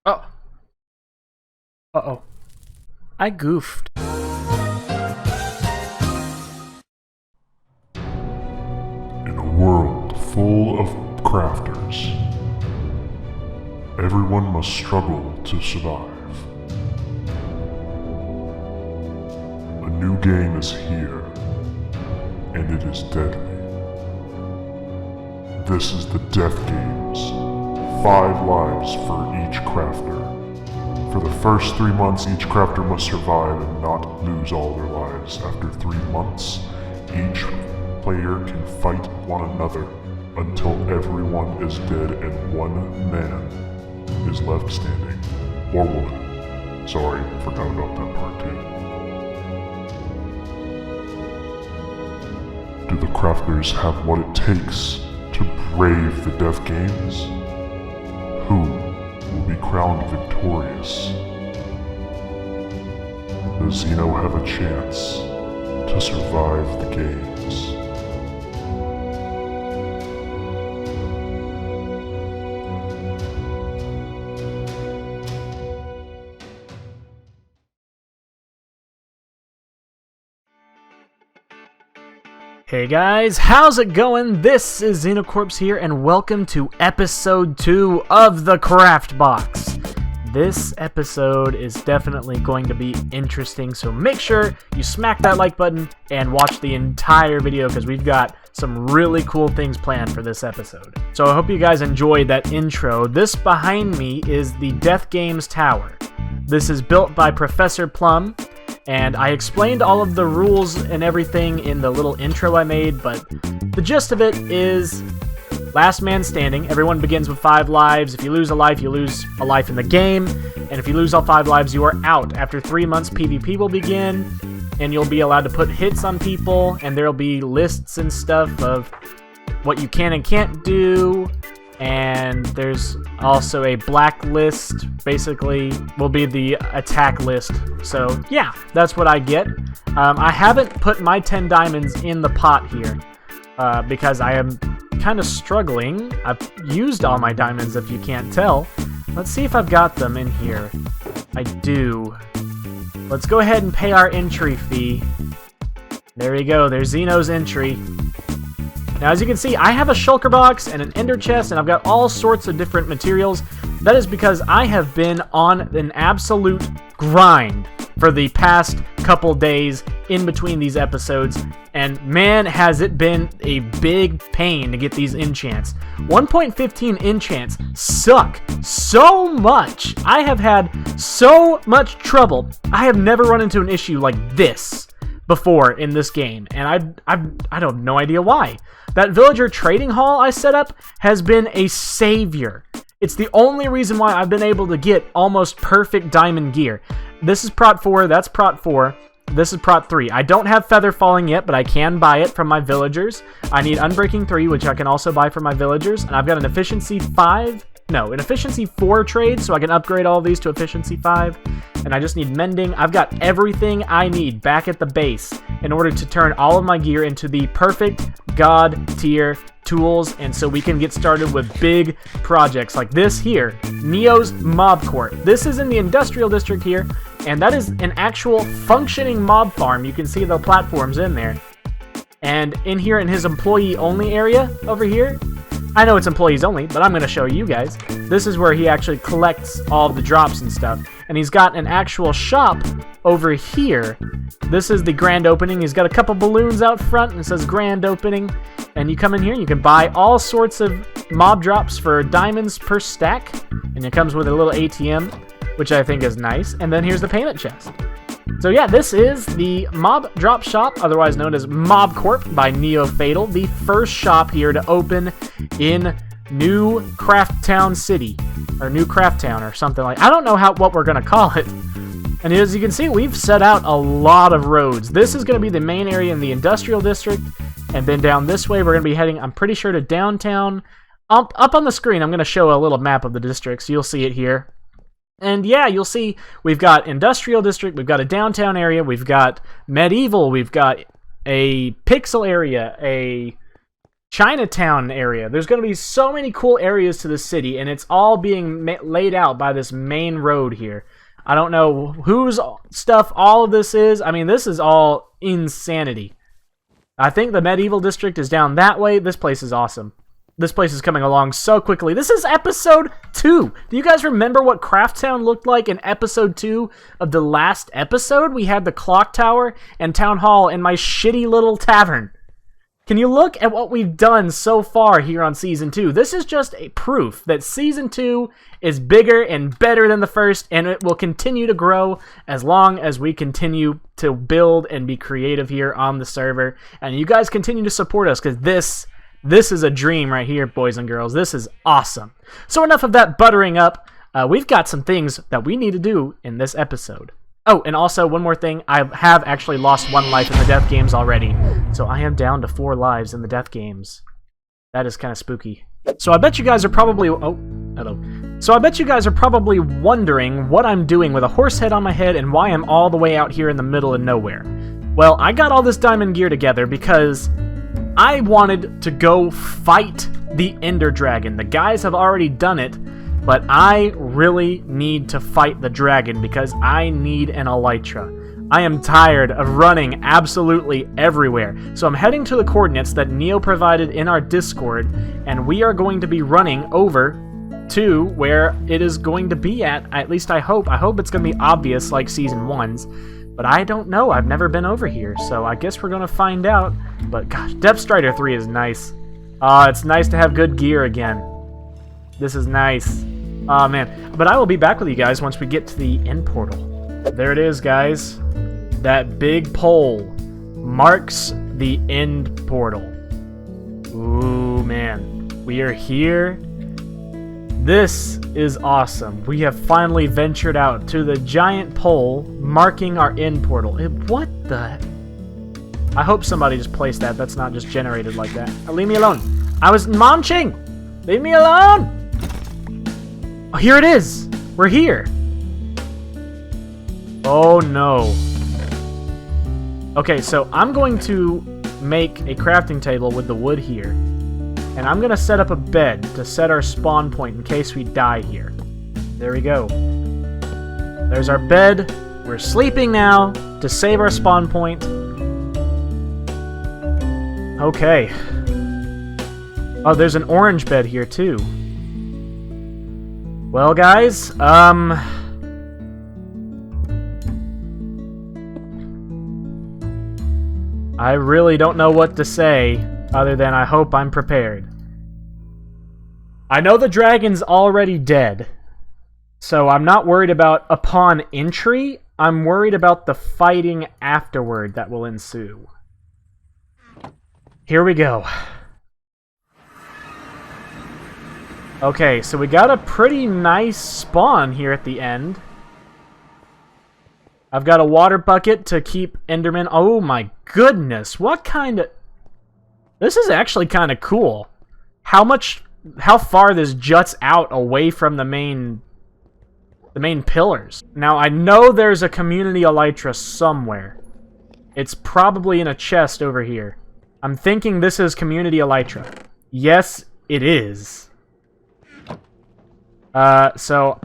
Oh. Uh-oh. I goofed. In a world full of crafters, everyone must struggle to survive. A new game is here, and it is deadly. This is the Death Games. 5 lives for each crafter. For the first 3 months, each crafter must survive and not lose all their lives. After 3 months, each player can fight one another until everyone is dead and one man is left standing. Or woman. Sorry, forgot about that part too. Do the crafters have what it takes to brave the Death Games? Who will be crowned victorious? Does Xeno have a chance to survive the games? Hey guys, how's it going? This is Xenocorpse here, and welcome to episode 2 of the Craftbox. This episode is definitely going to be interesting, so make sure you smack that like button and watch the entire video because we've got some really cool things planned for this episode. So I hope you guys enjoyed that intro. This behind me is the Death Games Tower. This is built by Professor Plum. And I explained all of the rules and everything in the little intro I made, but the gist of it is last man standing. Everyone begins with 5 lives. If you lose a life, you lose a life in the game. And if you lose all 5 lives, you are out. After 3 months, PvP will begin, and you'll be allowed to put hits on people, and there'll be lists and stuff of what you can and can't do. And there's also a blacklist, basically, will be the attack list. So, yeah, that's what I get. I haven't put my 10 diamonds in the pot here, because I am kind of struggling. I've used all my diamonds, if you can't tell. Let's see if I've got them in here. I do. Let's go ahead and pay our entry fee. There you go, there's Xeno's entry. Now, as you can see, I have a shulker box and an ender chest, and I've got all sorts of different materials. That is because I have been on an absolute grind for the past couple days in between these episodes, and man, has it been a big pain to get these enchants. 1.15 enchants suck so much. I have had so much trouble. I have never run into an issue like this before in this game, and I have no idea why. That villager trading hall I set up has been a savior. It's the only reason why I've been able to get almost perfect diamond gear. This is Prot 4, that's Prot 4, this is Prot 3. I don't have feather falling yet, but I can buy it from my villagers. I need Unbreaking 3, which I can also buy from my villagers, and I've got an efficiency 4 trade, so I can upgrade all of these to efficiency 5. And I just need mending. I've got everything I need back at the base in order to turn all of my gear into the perfect god tier tools, and so we can get started with big projects like this here, Neo's Mob Court. This is in the industrial district here, and that is an actual functioning mob farm. You can see the platforms in there. And in here in his employee only area over here, I know it's employees only, but I'm going to show you guys. This is where he actually collects all of the drops and stuff. And he's got an actual shop over here. This is the grand opening. He's got a couple balloons out front and it says grand opening. And you come in here and you can buy all sorts of mob drops for diamonds per stack. And it comes with a little ATM, which I think is nice. And then here's the payment chest. So yeah, this is the Mob Drop Shop, otherwise known as Mob Corp by Neo Fatal, the first shop here to open in New Craft Town City, or New Craft Town, or something like. I don't know what we're gonna call it. And as you can see, we've set out a lot of roads. This is gonna be the main area in the industrial district, and then down this way we're gonna be heading, I'm pretty sure, to downtown. Up on the screen, I'm gonna show a little map of the districts. You'll see it here. And yeah, you'll see we've got industrial district, we've got a downtown area, we've got medieval, we've got a pixel area, a Chinatown area. There's going to be so many cool areas to the city, and it's all being laid out by this main road here. I don't know whose stuff all of this is. I mean, this is all insanity. I think the medieval district is down that way. This place is awesome. This place is coming along so quickly. This is episode 2. Do you guys remember what Crafttown looked like in episode 2 of the last episode? We had the clock tower and town hall in my shitty little tavern. Can you look at what we've done so far here on Season 2? This is just a proof that Season 2 is bigger and better than the first, and it will continue to grow as long as we continue to build and be creative here on the server. And you guys continue to support us, because this is a dream right here, boys and girls. This is awesome. So enough of that buttering up. We've got some things that we need to do in this episode. Oh, and also, one more thing. I have actually lost 1 life in the death games already. So I am down to 4 lives in the death games. That is kind of spooky. So I bet you guys are probably... Oh, hello. So I bet you guys are probably wondering what I'm doing with a horse head on my head and why I'm all the way out here in the middle of nowhere. Well, I got all this diamond gear together because I wanted to go fight the Ender Dragon. The guys have already done it. But I really need to fight the dragon because I need an elytra. I am tired of running absolutely everywhere. So I'm heading to the coordinates that Neo provided in our Discord, and we are going to be running over to where it is going to be at least I hope. I hope it's going to be obvious like Season 1's, but I don't know. I've never been over here, so I guess we're going to find out. But gosh, Depth Strider 3 is nice. It's nice to have good gear again. This is nice. Aw, man. But I will be back with you guys once we get to the end portal. There it is, guys. That big pole marks the end portal. Ooh, man. We are here. This is awesome. We have finally ventured out to the giant pole marking our end portal. What the... I hope somebody just placed that. That's not just generated like that. Leave me alone. I was munching! Leave me alone! Oh, here it is! We're here! Oh no. Okay, so I'm going to make a crafting table with the wood here. And I'm going to set up a bed to set our spawn point in case we die here. There we go. There's our bed. We're sleeping now to save our spawn point. Okay. Oh, there's an orange bed here too. Well, guys, I really don't know what to say other than I hope I'm prepared. I know the dragon's already dead, so I'm not worried about upon entry. I'm worried about the fighting afterward that will ensue. Here we go. Okay, so we got a pretty nice spawn here at the end. I've got a water bucket to keep Enderman. Oh my goodness, what kind of... This is actually kind of cool. How far this juts out away from the main pillars. Now, I know there's a community elytra somewhere. It's probably in a chest over here. I'm thinking this is community elytra. Yes, it is. So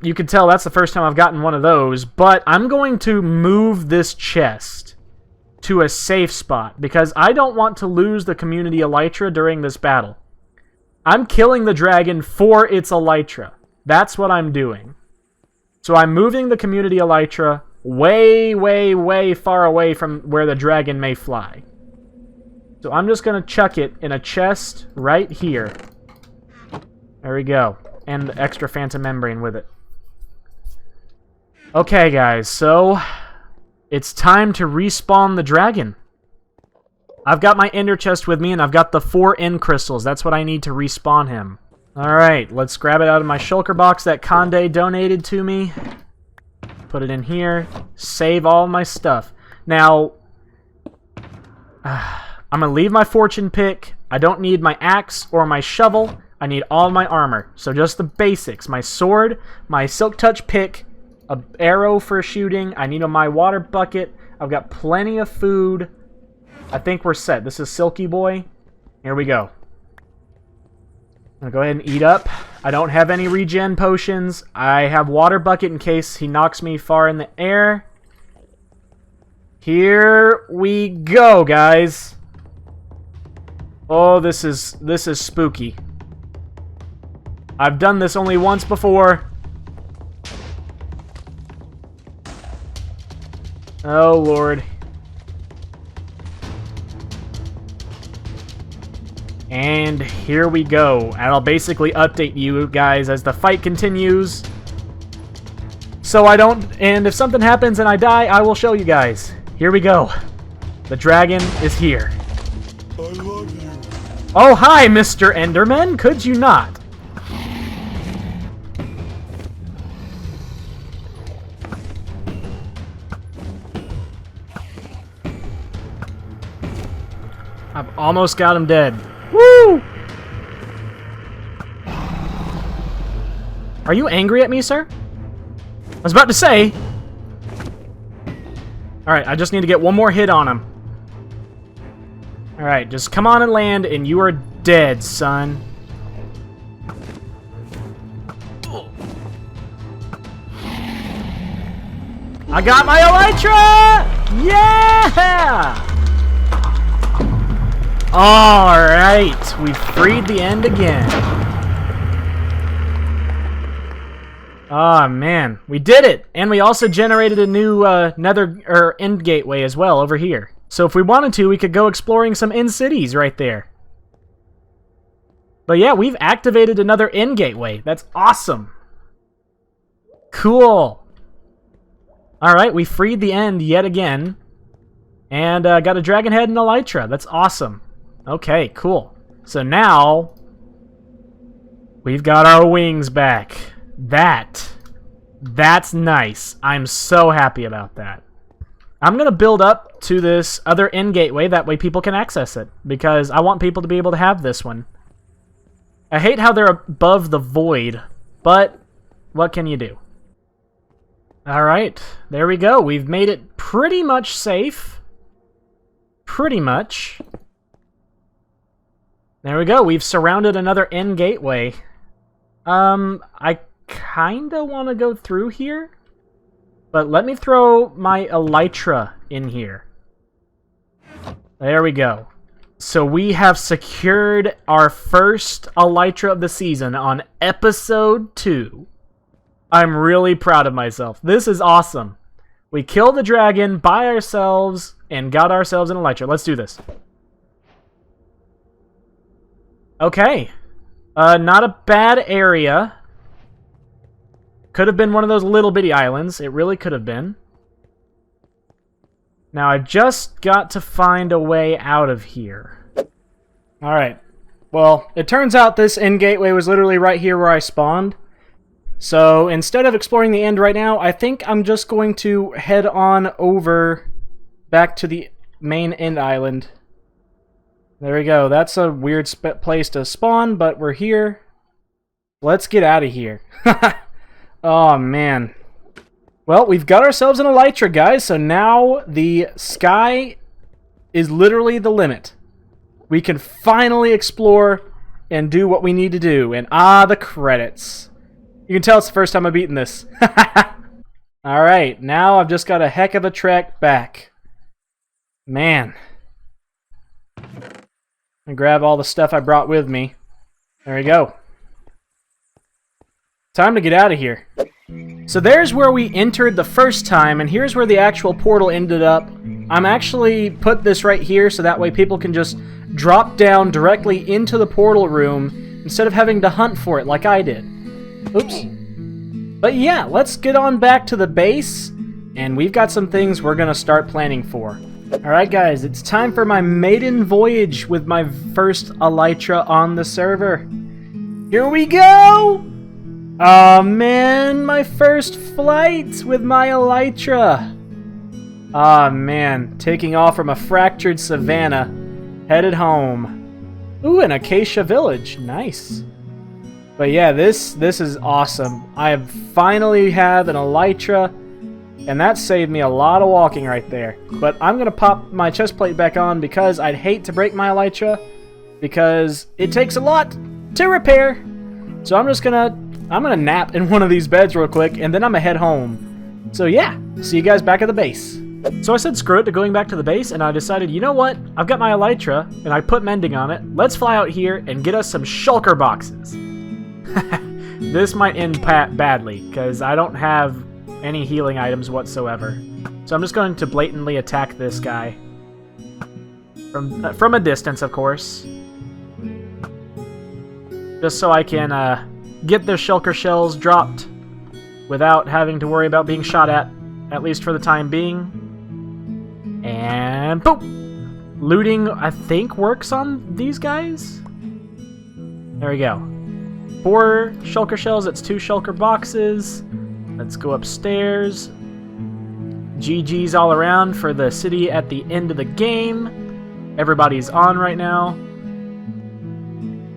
you can tell that's the first time I've gotten one of those, but I'm going to move this chest to a safe spot because I don't want to lose the community elytra during this battle. I'm killing the dragon for its elytra. That's what I'm doing. So I'm moving the community elytra way, way, way far away from where the dragon may fly. So I'm just going to chuck it in a chest right here. There we go. And the extra phantom membrane with it. Okay, guys, so it's time to respawn the dragon. I've got my ender chest with me, and I've got the 4 end crystals. That's what I need to respawn him. Alright, let's grab it out of my shulker box that 𝐂𝐿𝐷 donated to me. Put it in here. Save all my stuff. Now, I'm going to leave my fortune pick. I don't need my axe or my shovel. I need all my armor. So just the basics. My sword, my silk touch pick, an arrow for shooting. I need my water bucket. I've got plenty of food. I think we're set. This is Silky Boy. Here we go. I'm gonna go ahead and eat up. I don't have any regen potions. I have water bucket in case he knocks me far in the air. Here we go, guys. Oh, this is spooky. I've done this only once before. Oh, Lord. And here we go. And I'll basically update you guys as the fight continues. So I don't... And if something happens and I die, I will show you guys. Here we go. The dragon is here. I love you. Oh, hi, Mr. Enderman. Could you not? I've almost got him dead. Woo! Are you angry at me, sir? I was about to say. Alright, I just need to get one more hit on him. Alright, just come on and land, and you are dead, son. I got my elytra! Yeah! Alright, we freed the end again. Oh man, we did it! And we also generated a new end gateway as well over here. So if we wanted to, we could go exploring some end cities right there. But yeah, we've activated another end gateway. That's awesome. Cool. Alright, we freed the end yet again. And got a dragon head and elytra. That's awesome. Okay, cool. So now we've got our wings back. That's nice. I'm so happy about that. I'm going to build up to this other end gateway. That way people can access it. Because I want people to be able to have this one. I hate how they're above the void. But what can you do? Alright, there we go. We've made it pretty much safe. Pretty much. There we go. We've surrounded another end gateway. I kinda want to go through here. But let me throw my elytra in here. There we go. So we have secured our first elytra of the season on episode 2. I'm really proud of myself. This is awesome. We killed the dragon by ourselves and got ourselves an elytra. Let's do this. Okay. Not a bad area. Could have been one of those little bitty islands. It really could have been. Now, I've just got to find a way out of here. Alright. Well, it turns out this end gateway was literally right here where I spawned. So, instead of exploring the end right now, I think I'm just going to head on over back to the main end island. There we go. That's a weird place to spawn, but we're here. Let's get out of here. Oh, man. Well, we've got ourselves an elytra, guys, so now the sky is literally the limit. We can finally explore and do what we need to do. And the credits. You can tell it's the first time I've beaten this. Alright, now I've just got a heck of a trek back. Man. I grab all the stuff I brought with me. There we go. Time to get out of here. So there's where we entered the first time, and here's where the actual portal ended up. I'm actually put this right here so that way people can just drop down directly into the portal room instead of having to hunt for it like I did. Oops. But yeah, let's get on back to the base, and we've got some things we're going to start planning for. Alright guys, it's time for my maiden voyage with my first elytra on the server. Here we go! Aw man, my first flight with my elytra. Aw man, taking off from a fractured savanna, headed home. Ooh, an 𝐂𝐄𝐿 village, nice. But yeah, this is awesome. I have finally have an elytra, and that saved me a lot of walking right there. But I'm gonna pop my chest plate back on because I'd hate to break my elytra, because it takes a lot to repair. So I'm gonna nap in one of these beds real quick, and then I'm gonna head home. So yeah, see you guys back at the base. So I said screw it to going back to the base, and I decided, you know what? I've got my elytra, and I put mending on it. Let's fly out here and get us some shulker boxes. This might end badly, because I don't have any healing items whatsoever. So I'm just going to blatantly attack this guy. From a distance, of course. Just so I can get the shulker shells dropped without having to worry about being shot at least for the time being. And boom! Looting, I think, works on these guys. There we go. 4 shulker shells, that's 2 shulker boxes. Let's go upstairs. GG's all around for the city at the end of the game. Everybody's on right now.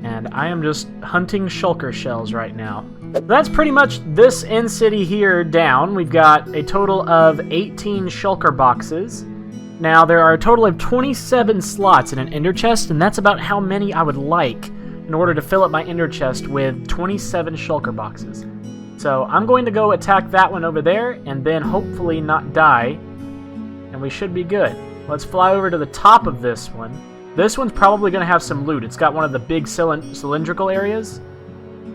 And I am just hunting shulker shells right now. That's pretty much this end city here down. We've got a total of 18 shulker boxes. Now, there are a total of 27 slots in an ender chest, and that's about how many I would like in order to fill up my ender chest with 27 shulker boxes. So I'm going to go attack that one over there, and then hopefully not die, and we should be good. Let's fly over to the top of this one. This one's probably going to have some loot. It's got one of the big cylindrical areas.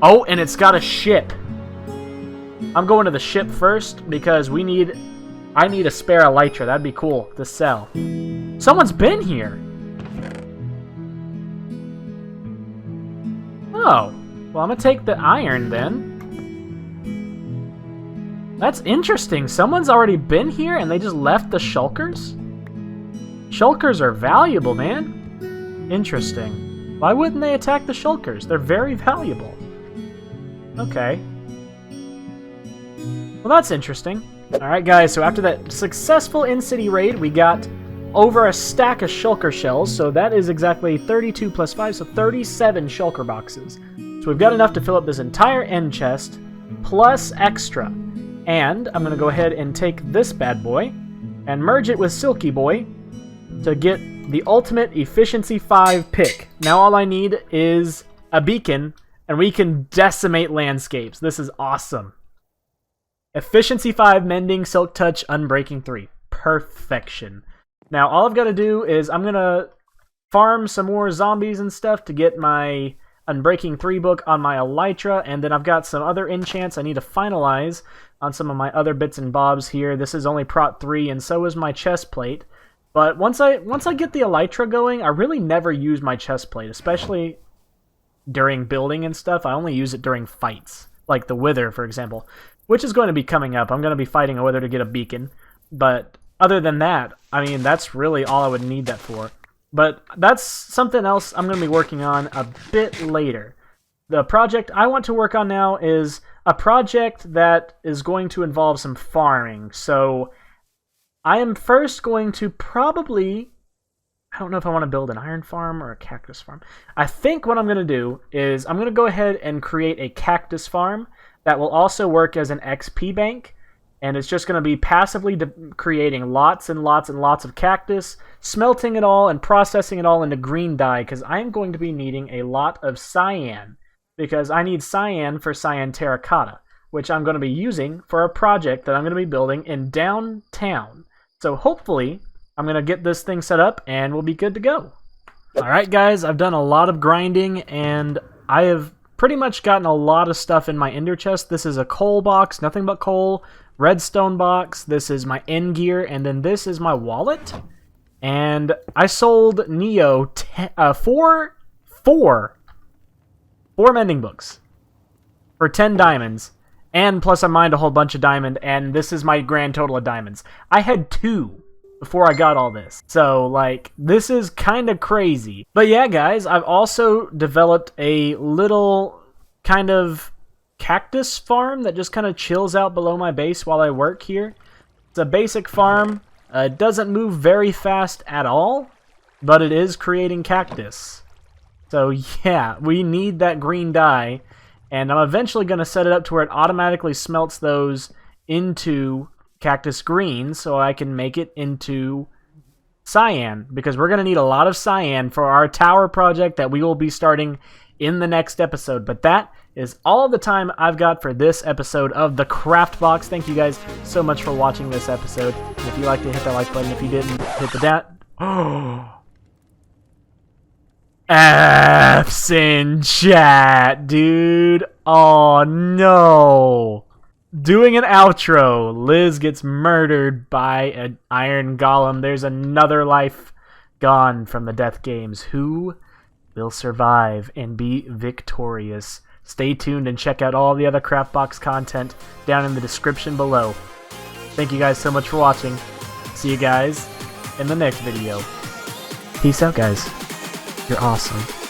Oh, and it's got a ship. I'm going to the ship first because I need a spare elytra. That'd be cool to sell. Someone's been here. Oh, well, I'm going to take the iron then. That's interesting. Someone's already been here and they just left the shulkers? Shulkers are valuable, man. Interesting. Why wouldn't they attack the shulkers? They're very valuable. Okay. Well, that's interesting. Alright, guys, so after that successful in-city raid, we got over a stack of shulker shells, so that is exactly 32 plus 5, so 37 shulker boxes. So we've got enough to fill up this entire end chest, plus extra. And I'm going to go ahead and take this bad boy and merge it with Silky Boy to get the ultimate efficiency 5 pick. Now all I need is a beacon, and we can decimate landscapes. This is awesome. Efficiency 5, Mending, Silk Touch, Unbreaking 3. Perfection. Now all I've got to do is I'm going to farm some more zombies and stuff to get my Unbreaking 3 book on my elytra, and then I've got some other enchants I need to finalize on some of my other bits and bobs here. This is only Prot 3, and so is my chest plate. But once I get the elytra going, I really never use my chest plate, especially during building and stuff. I only use it during fights, like the Wither, for example, which is going to be coming up. I'm going to be fighting a Wither to get a beacon, but other than that, I mean, that's really all I would need that for. But that's something else I'm going to be working on a bit later. The project I want to work on now is a project that is going to involve some farming. So I am first going to probably, I don't know if I want to build an iron farm or a cactus farm. I think what I'm going to do is I'm going to go ahead and create a cactus farm that will also work as an XP bank. And it's just going to be passively creating lots and lots and lots of cactus, smelting it all and processing it all into green dye, because I'm going to be needing a lot of cyan, because I need cyan for cyan terracotta, which I'm going to be using for a project that I'm going to be building in downtown. So hopefully I'm going to get this thing set up and we'll be good to go. Alright guys, I've done a lot of grinding and I have pretty much gotten a lot of stuff in my ender chest. This is a coal box, nothing but coal. Redstone box, this is my end gear, and then this is my wallet. And I sold Neo four mending books for 10 diamonds, and plus I mined a whole bunch of diamond, and this is my grand total of diamonds. I had 2 before I got all this, so like this is kind of crazy. But yeah guys, I've also developed a little kind of cactus farm that just kind of chills out below my base while I work here. It's a basic farm. It doesn't move very fast at all, but it is creating cactus. So yeah, we need that green dye, and I'm eventually going to set it up to where it automatically smelts those into cactus green so I can make it into cyan, because we're going to need a lot of cyan for our tower project that we will be starting in the next episode. But that is all the time I've got for this episode of the Craftbox. Thank you guys so much for watching this episode. And if you liked it, hit that like button. If you didn't, hit the F's in chat, dude. Oh no. Doing an outro. Liz gets murdered by an iron golem. There's another life gone from the death games. Who will survive and be victorious? Stay tuned and check out all the other Craftbox content down in the description below. Thank you guys so much for watching. See you guys in the next video. Peace out, guys. You're awesome.